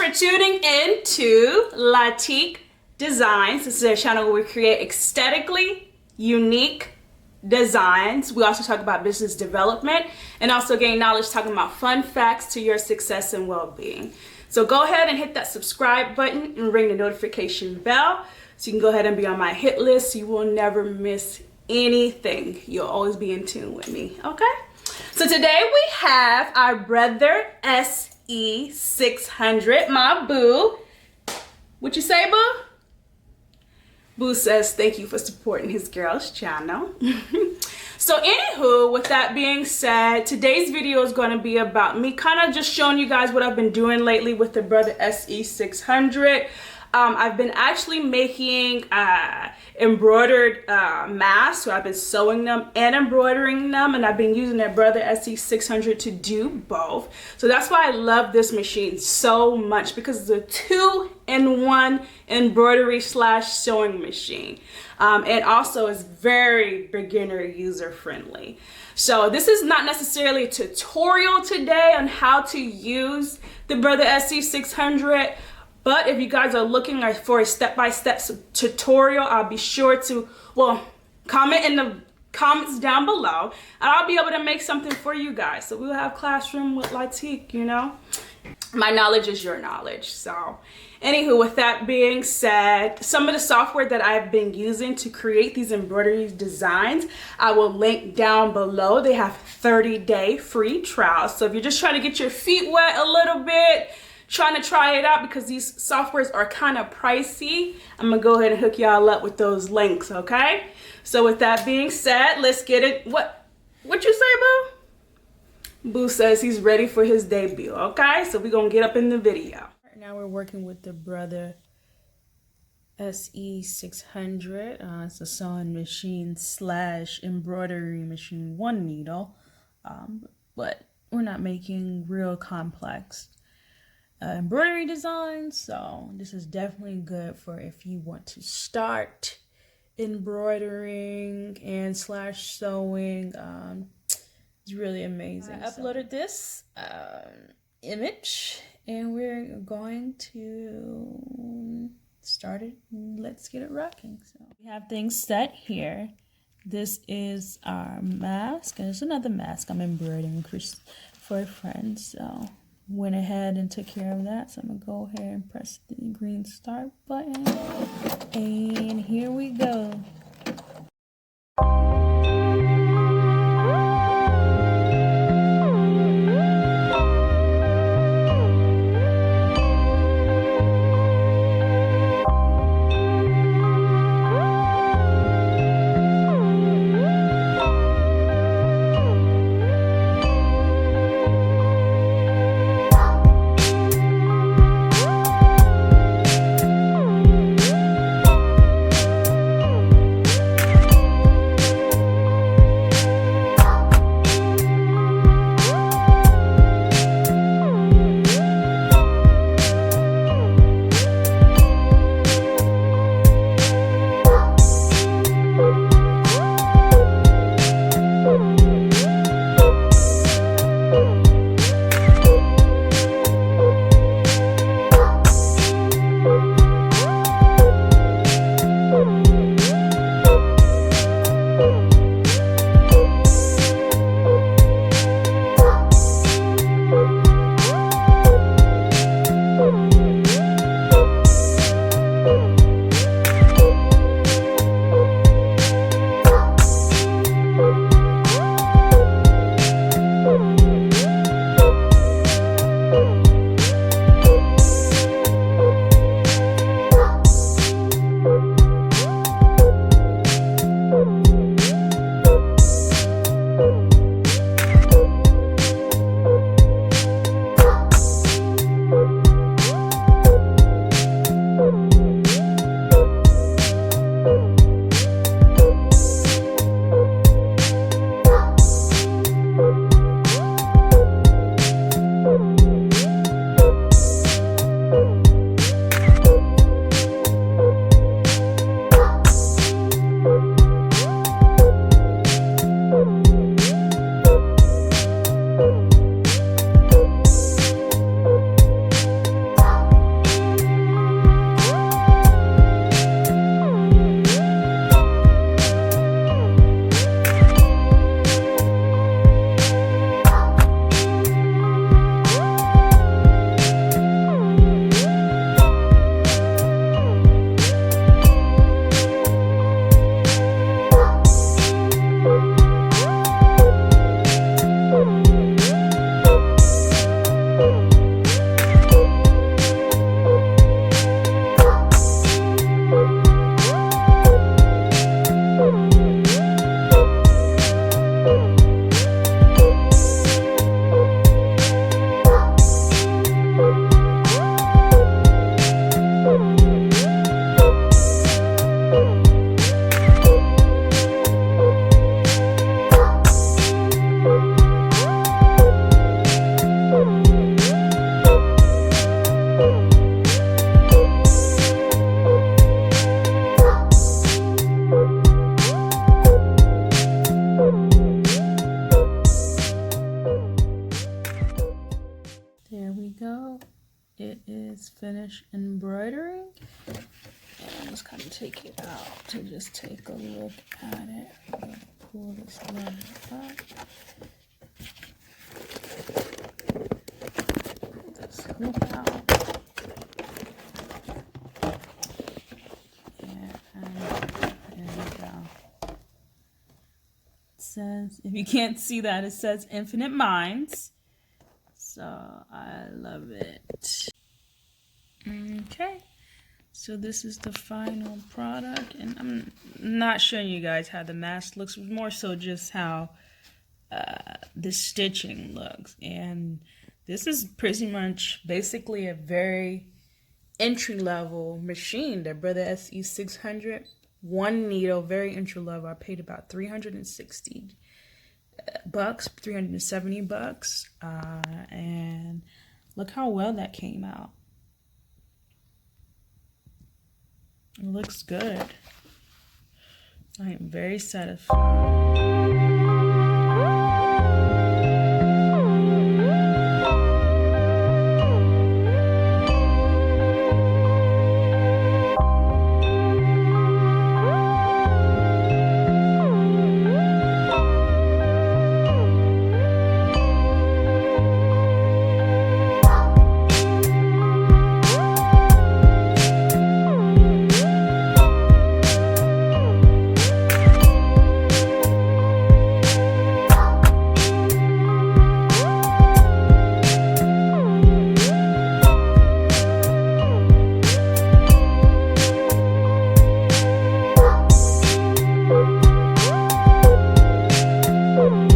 for tuning in to Latique Designs. This is a channel where we create aesthetically unique designs. We also talk about business development and also gain knowledge talking about fun facts to your success and well-being. So go ahead and hit that subscribe button and ring the notification bell so you can go ahead and be on my hit list so you will never miss anything. You'll always be in tune with me, okay? So today we have our brother SE600, my boo. What you say, boo? Boo says thank you for supporting his girl's channel. So anywho, with that being said, today's video is going to be about me kind of just showing you guys what I've been doing lately with the brother SE600. I've been actually making embroidered masks, so I've been sewing them and embroidering them, and I've been using that brother SE600 to do both. So that's why I love this machine so much, because it's a 2-in-1 embroidery / sewing machine, and also is very beginner user friendly. So this is not necessarily a tutorial today on how to use the brother SE600. But if you guys are looking for a step-by-step tutorial, I'll be sure to, comment in the comments down below, and I'll be able to make something for you guys. So we'll have classroom with Latique, you know? My knowledge is your knowledge. So anywho, with that being said, some of the software that I've been using to create these embroidery designs, I will link down below. They have 30-day free trials. So if you're just trying to get your feet wet a little bit, trying to try it out because these softwares are kind of pricey, I'm gonna go ahead and hook y'all up with those links, okay? So with that being said, let's get it. What you say, boo? Boo says he's ready for his debut, okay? So we're gonna get up in the video. Right now we're working with the brother SE600. It's a sewing machine / embroidery machine, 1 needle, but we're not making real complex embroidery designs, so this is definitely good for if you want to start embroidering and / sewing. It's really amazing. I uploaded this image and we're going to start it. Let's get it rocking. So we have things set here. This is our mask, and there's another mask I'm embroidering for a friend, so went ahead and took care of that. So I'm gonna go ahead and press the green start button, and here we go. Embroidery. And I'm just kind of take it out to just take a look at it. I'm gonna pull this level up. This hook out. There we go. It says, if you can't see that, it says Infinite Minds. So I love it. Okay. So this is the final product, and I'm not showing you guys how the mask looks, more so just how the stitching looks. And this is pretty much basically a very entry-level machine, the Brother SE600, one needle, very entry-level. I paid about $360 bucks, $370, and look how well that came out. It looks good. I am very satisfied.